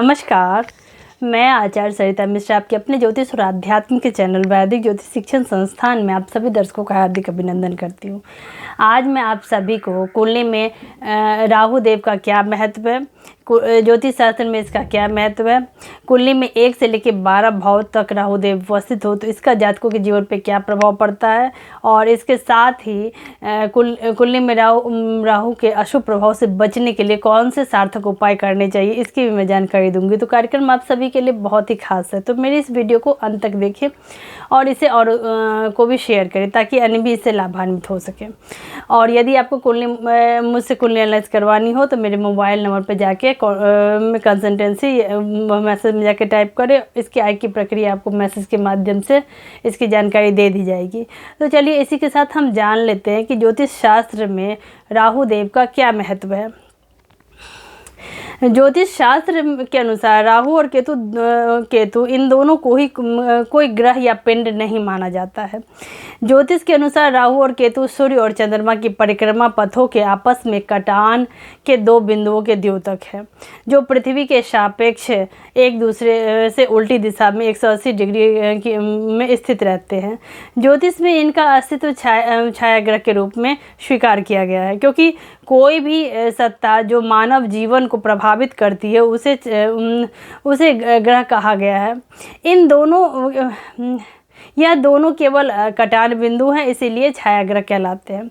नमस्कार, मैं आचार्य सरिता मिश्रा आपके अपने ज्योतिष और आध्यात्म के चैनल वैदिक ज्योतिष शिक्षण संस्थान में आप सभी दर्शकों का हार्दिक अभिनंदन करती हूँ। आज मैं आप सभी को कुंडली में राहु देव का क्या महत्व है, ज्योतिष शास्त्र में इसका क्या महत्व है, कुंडली में 1 से लेकर 12 भाव तक राहु देव उपस्थित हो तो इसका जातकों के जीवन पे क्या प्रभाव पड़ता है, और इसके साथ ही कुंडली में राहु के अशुभ प्रभाव से बचने के लिए कौन से सार्थक उपाय करने चाहिए, इसकी भी मैं जानकारी दूंगी। तो कार्यक्रम आप सभी के लिए बहुत ही खास है, तो मेरी इस वीडियो को अंत तक देखें और इसे और को भी शेयर करें ताकि अन्य भी इससे लाभान्वित हो सके। और यदि आपको मुझसे कुंडली एनालाइज करवानी हो तो मेरे मोबाइल नंबर पर जाके कंसल्टेंसी मैसेज में जाके टाइप करें। इसकी आय की प्रक्रिया आपको मैसेज के माध्यम से इसकी जानकारी दे दी जाएगी। तो चलिए इसी के साथ हम जान लेते हैं कि ज्योतिष शास्त्र में राहु देव का क्या महत्व है। ज्योतिष शास्त्र के अनुसार राहु और केतु इन दोनों को ही कोई ग्रह या पिंड नहीं माना जाता है। ज्योतिष के अनुसार राहु और केतु सूर्य और चंद्रमा की परिक्रमा पथों के आपस में कटान के 2 बिंदुओं के द्योतक है, जो पृथ्वी के सापेक्ष एक दूसरे से उल्टी दिशा में 180 डिग्री में स्थित रहते हैं। ज्योतिष में इनका अस्तित्व छाया ग्रह के रूप में स्वीकार किया गया है, क्योंकि कोई भी सत्ता जो मानव जीवन को प्रभावित करती है उसे ग्रह कहा गया है। यह दोनों केवल कटान बिंदु हैं, इसीलिए छाया ग्रह कहलाते हैं।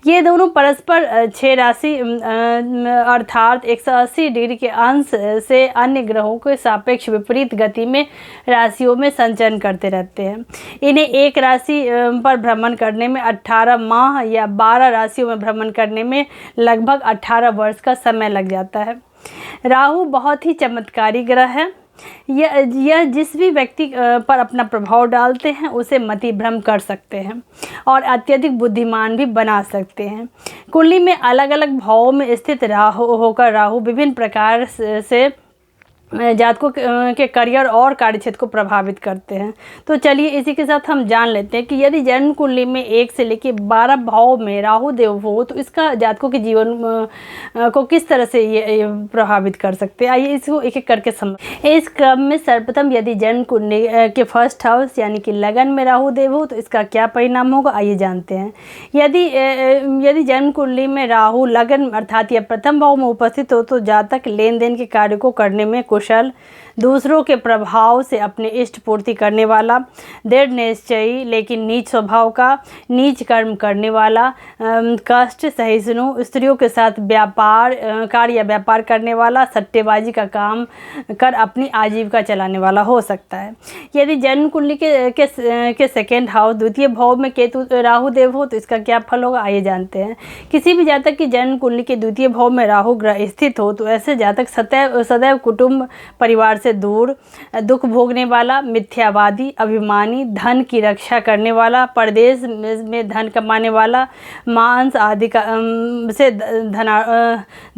ये दोनों परस्पर 6 राशि अर्थात 180 डिग्री के अंश से अन्य ग्रहों के सापेक्ष विपरीत गति में राशियों में संचरण करते रहते हैं। इन्हें एक राशि पर भ्रमण करने में 18 माह या 12 राशियों में भ्रमण करने में लगभग 18 वर्ष का समय लग जाता है। राहु बहुत ही चमत्कारी ग्रह है। यह जिस भी व्यक्ति पर अपना प्रभाव डालते हैं उसे मति भ्रम कर सकते हैं और अत्यधिक बुद्धिमान भी बना सकते हैं। कुंडली में अलग अलग भावों में स्थित राहु विभिन्न प्रकार से जातकों के करियर और कार्यक्षेत्र को प्रभावित करते हैं। तो चलिए इसी के साथ हम जान लेते हैं कि यदि जन्म कुंडली में 1 से लेकर 12 भाव में राहु देव हो तो इसका जातकों के जीवन को किस तरह से ये प्रभावित कर सकते हैं। आइए इसको एक एक करके समझ। इस क्रम में सर्वप्रथम यदि जन्म कुंडली के फर्स्ट हाउस यानी कि लगन में राहु देव हो तो इसका क्या परिणाम होगा, आइए जानते हैं। यदि जन्म कुंडली में राहु लगन अर्थात या प्रथम भाव में उपस्थित हो तो जातक लेन देन के कार्य को करने में कुशल, दूसरों के प्रभाव से अपने इष्ट पूर्ति करने वाला, दृढ़ निश्चयी लेकिन नीच स्वभाव का, नीच कर्म करने वाला, कष्ट सहिष्णु, स्त्रियों के साथ व्यापार करने वाला, सट्टेबाजी का काम कर अपनी आजीविका चलाने वाला हो सकता है। यदि जन्म कुंडली के सेकेंड हाउस द्वितीय भाव में केतु राहु देव हो तो इसका क्या फल होगा, आइए जानते हैं। किसी भी जातक की जन्म कुंडली के द्वितीय भाव में राहु ग्रह स्थित हो तो ऐसे जातक सदैव कुटुंब परिवार से दूर, दुख भोगने वाला, मिथ्यावादी, अभिमानी, धन की रक्षा करने वाला, परदेश में धन कमाने वाला, मांस आदि से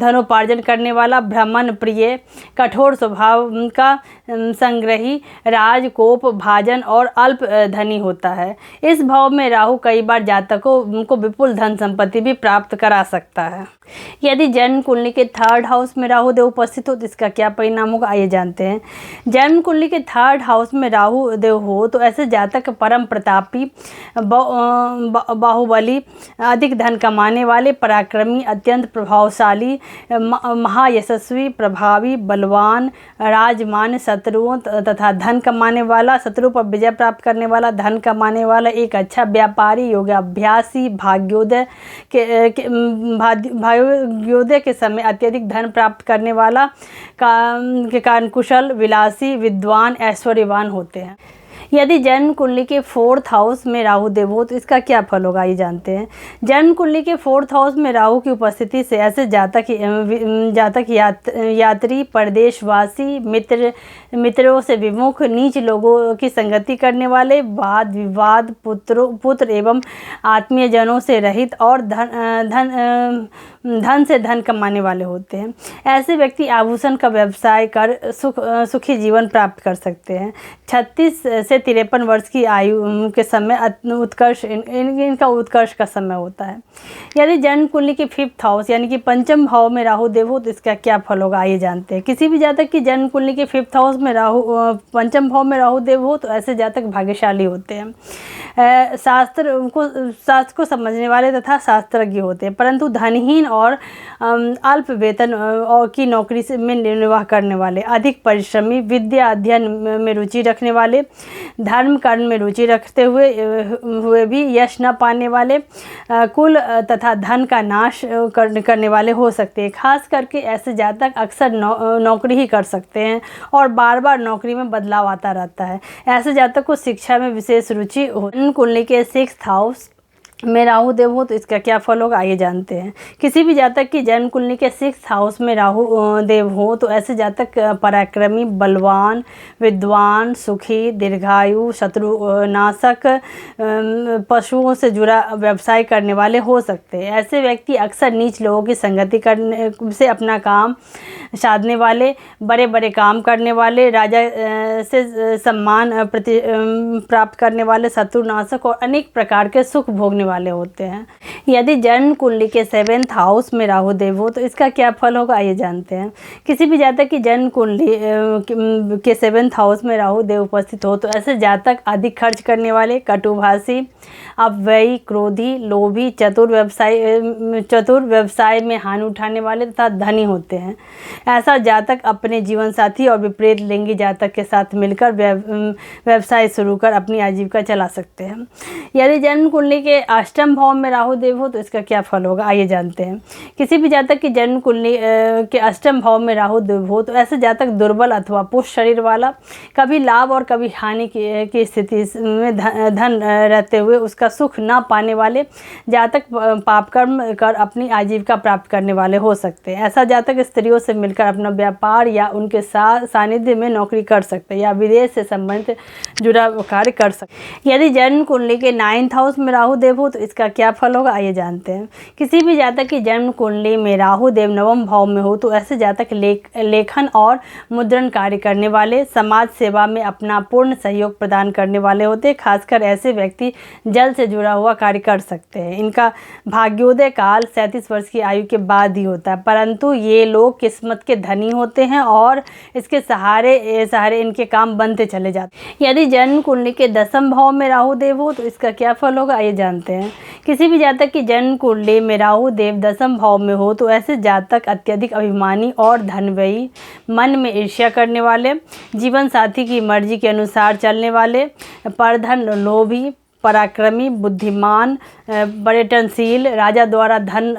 धनोपार्जन करने वाला, भ्रमण प्रिय, कठोर स्वभाव का, संग्रही, राजकोप भाजन और अल्प धनी होता है। इस भाव में राहु कई बार जातकों को विपुल धन संपत्ति भी प्राप्त करा सकता है। यदि जन्म कुंडली के थर्ड हाउस में राहु देव उपस्थित हो तो इसका क्या परिणाम होगा, आइए जानते हैं। जन्म कुंडली के थर्ड हाउस में राहु देव हो तो ऐसे जातक परम प्रतापी, बाहुबली, अधिक धन कमाने वाले, पराक्रमी, अत्यंत प्रभावशाली, महायशस्वी, प्रभावी, बलवान, राजमान, शत्रुओं तथा धन कमाने वाला, शत्रु पर विजय प्राप्त करने वाला, धन कमाने वाला, एक अच्छा व्यापारी, योगाभ्यासी, भाग्योदय के समय अत्यधिक धन प्राप्त करने वाला, के कारण कुशल, विलासी, विद्वान, ऐश्वर्यवान होते हैं। यदि जन्म कुंडली के 4th हाउस में राहु देव हो तो इसका क्या फल होगा, ये जानते हैं। जन्म कुंडली के 4th हाउस में राहु की उपस्थिति से ऐसे जातक यात्री, परदेशवासी, मित्रों से विमुख, नीच लोगों की संगति करने वाले, वाद विवाद, पुत्र एवं आत्मीय जनों से रहित और धन से धन कमाने वाले होते हैं। ऐसे व्यक्ति आभूषण का व्यवसाय कर सुखी जीवन प्राप्त कर सकते हैं। 36 से 53 वर्ष की आयु के समय उत्कर्ष इनका उत्कर्ष का समय होता है। यदि जन्म कुंडली के 5th हाउस यानी कि पंचम भाव में राहु देव हो तो इसका क्या फल होगा, आइए जानते हैं। किसी भी जातक की जन्म कुंडली के 5th हाउस में पंचम भाव में राहु देव हो तो ऐसे जातक भाग्यशाली होते हैं। शास्त्र को समझने वाले तथा शास्त्रज्ञ होते हैं, परंतु धनहीन और अल्प वेतन की नौकरी से में निर्वाह करने वाले, अधिक परिश्रमी, विद्या अध्ययन में रुचि रखने वाले, धर्म कर्म में रुचि रखते हुए भी यश न पाने वाले, कुल तथा धन का नाश करने वाले हो सकते हैं। खास करके ऐसे जातक अक्सर नौकरी ही कर सकते हैं और बार बार नौकरी में बदलाव आता रहता है। ऐसे जातक को शिक्षा में विशेष रुचि हो। कुंडली के 6th हाउस में राहु देव हो तो इसका क्या फल होगा, आइए जानते हैं। किसी भी जातक की जन्म कुंडली के 6th हाउस में राहु देव हो तो ऐसे जातक पराक्रमी, बलवान, विद्वान, सुखी, दीर्घायु, शत्रुनाशक, पशुओं से जुड़ा व्यवसाय करने वाले हो सकते हैं। ऐसे व्यक्ति अक्सर नीच लोगों की संगति करने से अपना काम साधने वाले, बड़े बड़े काम करने वाले, राजा से सम्मान प्राप्त करने वाले, शत्रुनाशक और अनेक प्रकार के सुख भोगने वाले होते हैं। यदि जन्म कुंडली के 7th हाउस में राहु देव हो तो इसका क्या फल होगा, आइए जानते हैं। किसी भी जातक की जन्म कुंडली के 7th हाउस में राहु देव उपस्थित हो तो ऐसे जातक अधिक खर्च करने वाले, कटुभाषी, अपव्ययी, क्रोधी, लोभी, चतुर व्यवसाय में हानि उठाने वाले तथा धनी होते हैं। ऐसा जातक अपने जीवन साथी और विपरीत लिंगी जातक के साथ मिलकर व्यवसाय शुरू कर अपनी आजीविका चला सकते हैं। यदि जन्म कुंडली के 8th भाव में राहु देव हो तो इसका क्या फल होगा, आइए जानते हैं। किसी भी जातक की जन्म कुंडली के 8th भाव में राहु देव हो तो ऐसे जातक दुर्बल अथवा पुष्ट शरीर वाला, कभी लाभ और कभी हानि की स्थिति में धन रहते हुए उसका सुख न पाने वाले जातक पाप कर्म कर अपनी आजीविका प्राप्त करने वाले हो सकते हैं। ऐसा जातक स्त्रियों से मिलकर अपना व्यापार या उनके साथ सानिध्य में नौकरी कर सकते हैं या विदेश से संबंधित जुड़ा कार्य कर सकते हैं। यदि जन्म कुंडली के 9th हाउस में राहु देव हो तो इसका क्या फल होगा, आइए जानते हैं। किसी भी जातक की जन्म कुंडली में राहु देव 9वें भाव में हो तो ऐसे जातक लेखन और मुद्रण कार्य करने वाले, समाज सेवा में अपना पूर्ण सहयोग प्रदान करने वाले होते हैं। खासकर ऐसे व्यक्ति जल से जुड़ा हुआ कार्य कर सकते हैं। इनका भाग्योदय काल 37 वर्ष की आयु के बाद ही होता है, परंतु ये लोग किस्मत के धनी होते हैं और इसके सहारे इनके काम बनते चले जाते हैं। यदि जन्म कुंडली के 10वें भाव में राहु देव हो तो इसका क्या फल होगा, आइए जानते हैं। किसी भी जातक की जन्म कुंडली में राहु देव 10वें भाव में हो तो ऐसे जातक अत्यधिक अभिमानी और धनव्ययी, मन में ईर्ष्या करने वाले, जीवन साथी की मर्जी के अनुसार चलने वाले, परधन लोभी, पराक्रमी, बुद्धिमान, पर्यटनशील, राजा द्वारा धन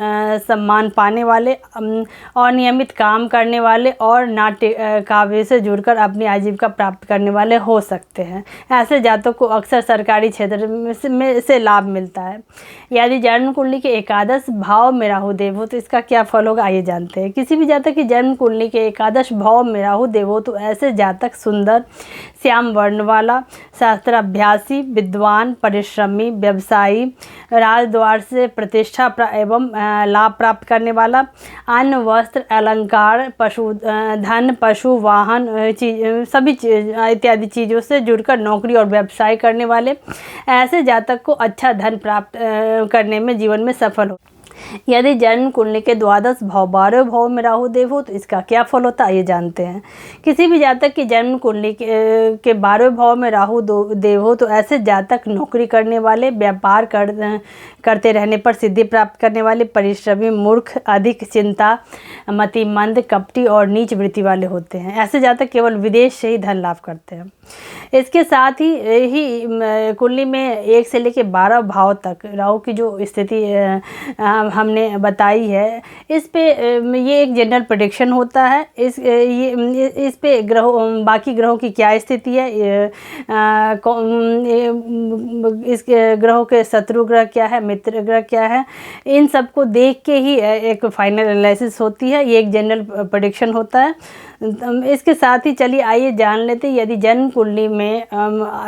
सम्मान पाने वाले, अनियमित काम करने वाले और नाट्य काव्य से जुड़कर अपनी आजीविका प्राप्त करने वाले हो सकते हैं। ऐसे जातकों को अक्सर सरकारी क्षेत्र से लाभ मिलता है। यदि जन्म कुंडली के 11 भाव में राहु देव हो तो इसका क्या फल होगा, आइए जानते हैं। किसी भी जातक की जन्म कुंडली के 11 भाव में राहु देव हो तो ऐसे जातक सुंदर, श्याम वर्ण वाला, शास्त्राभ्यासी, विद्वान, परिश्रमी, व्यवसायी, राजद्वार से प्रतिष्ठा एवं लाभ प्राप्त करने वाला, अन्न, वस्त्र, अलंकार, धन, पशु, वाहन, सभी इत्यादि चीज़ों से जुड़कर नौकरी और व्यवसाय करने वाले ऐसे जातक को अच्छा धन प्राप्त करने में जीवन में सफल हो। यदि जन्म कुंडली के 12 भाव 12 भाव में राहु देव हो तो इसका क्या फल होता है, आइए जानते हैं। किसी भी जातक की जन्म कुंडली के 12 भाव में राहु देव हो तो ऐसे जातक नौकरी करने वाले, व्यापार करते रहने पर सिद्धि प्राप्त करने वाले, परिश्रमी, मूर्ख, अधिक चिंता, मतिमंद, कपटी और नीच वृत्ति वाले होते हैं। ऐसे जातक केवल विदेश से ही धन लाभ करते हैं। इसके साथ ही कुंडली में 1 से लेकर 12 भाव तक राहु की जो स्थिति हमने बताई है, इस पे ये एक जनरल प्रेडिक्शन होता है। इस पे बाकी ग्रहों की क्या स्थिति है, इस ग्रहों के शत्रु ग्रह क्या है, मित्र ग्रह क्या है, इन सब को देख के ही एक फाइनल एनालिसिस होती है। ये एक जनरल प्रेडिक्शन होता है। इसके साथ ही चलिए आइए जान लेते हैं, यदि जन्म कुंडली में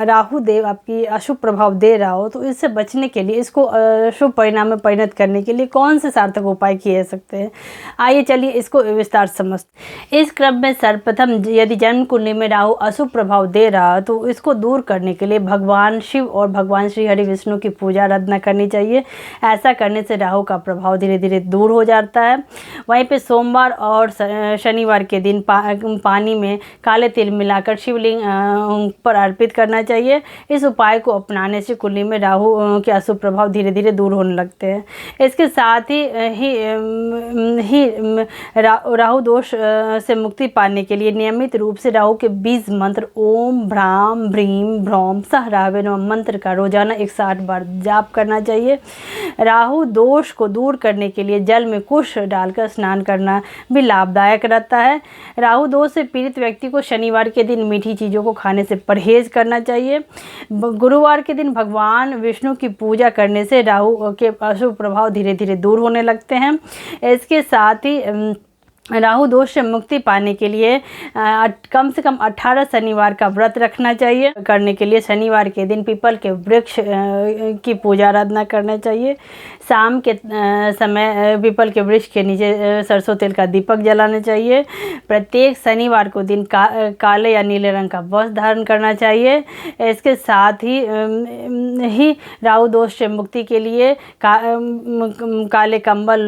राहु देव आपकी अशुभ प्रभाव दे रहा हो तो इससे बचने के लिए, इसको शुभ परिणाम में परिणत करने के लिए कौन से सार्थक उपाय किए जा सकते हैं। आइए चलिए इसको विस्तार से समझते हैं। इस क्रम में सर्वप्रथम यदि जन्म कुंडली में राहु अशुभ प्रभाव दे रहा है तो इसको दूर करने के लिए भगवान शिव और भगवान श्री हरि विष्णु की पूजा आराधना करनी चाहिए। ऐसा करने से राहु का प्रभाव धीरे धीरे दूर हो जाता है। वहीं पे सोमवार और शनिवार के दिन पानी में काले तिल मिलाकर शिवलिंग पर अर्पित करना चाहिए। इस उपाय को अपनाने से कुंडली में राहु के अशुभ प्रभाव धीरे धीरे दूर होने लगते हैं। इसके साथ ही राहु दोष से मुक्ति पाने के लिए नियमित रूप से राहु के बीज मंत्र ओम भ्राम भ्रीम भ्रौम सह राहवे नमः मंत्र का रोजाना 108 बार जाप करना चाहिए। राहु दोष को दूर करने के लिए जल में कुश डालकर स्नान करना भी लाभदायक रहता है। राहु दोष से पीड़ित व्यक्ति को शनिवार के दिन मीठी चीज़ों को खाने से परहेज करना चाहिए। गुरुवार के दिन भगवान विष्णु की पूजा करने से राहु के अशुभ प्रभाव धीरे धीरे दूर होने लगते हैं। इसके साथ ही राहु दोष से मुक्ति पाने के लिए कम से कम 18 शनिवार का व्रत रखना चाहिए। करने के लिए शनिवार के दिन पीपल के वृक्ष की पूजा आराधना करना चाहिए। शाम के समय पीपल के वृक्ष के नीचे सरसों तेल का दीपक जलाना चाहिए। प्रत्येक शनिवार को दिन काले या नीले रंग का वस्त्र धारण करना चाहिए। इसके साथ ही राहु दोष से मुक्ति के लिए काले कंबल,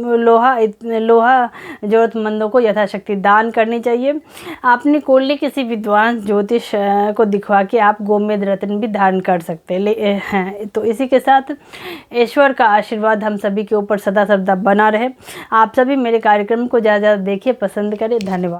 लोहा जरूरतमंदों को यथाशक्ति दान करनी चाहिए। अपनी कुंडली किसी विद्वान ज्योतिष को दिखवा के आप गोमेद रत्न भी धारण कर सकते हैं। तो इसी के साथ ईश्वर का आशीर्वाद हम सभी के ऊपर सदा सर्वदा बना रहे। आप सभी मेरे कार्यक्रम को ज़्यादा देखिए, पसंद करें। धन्यवाद।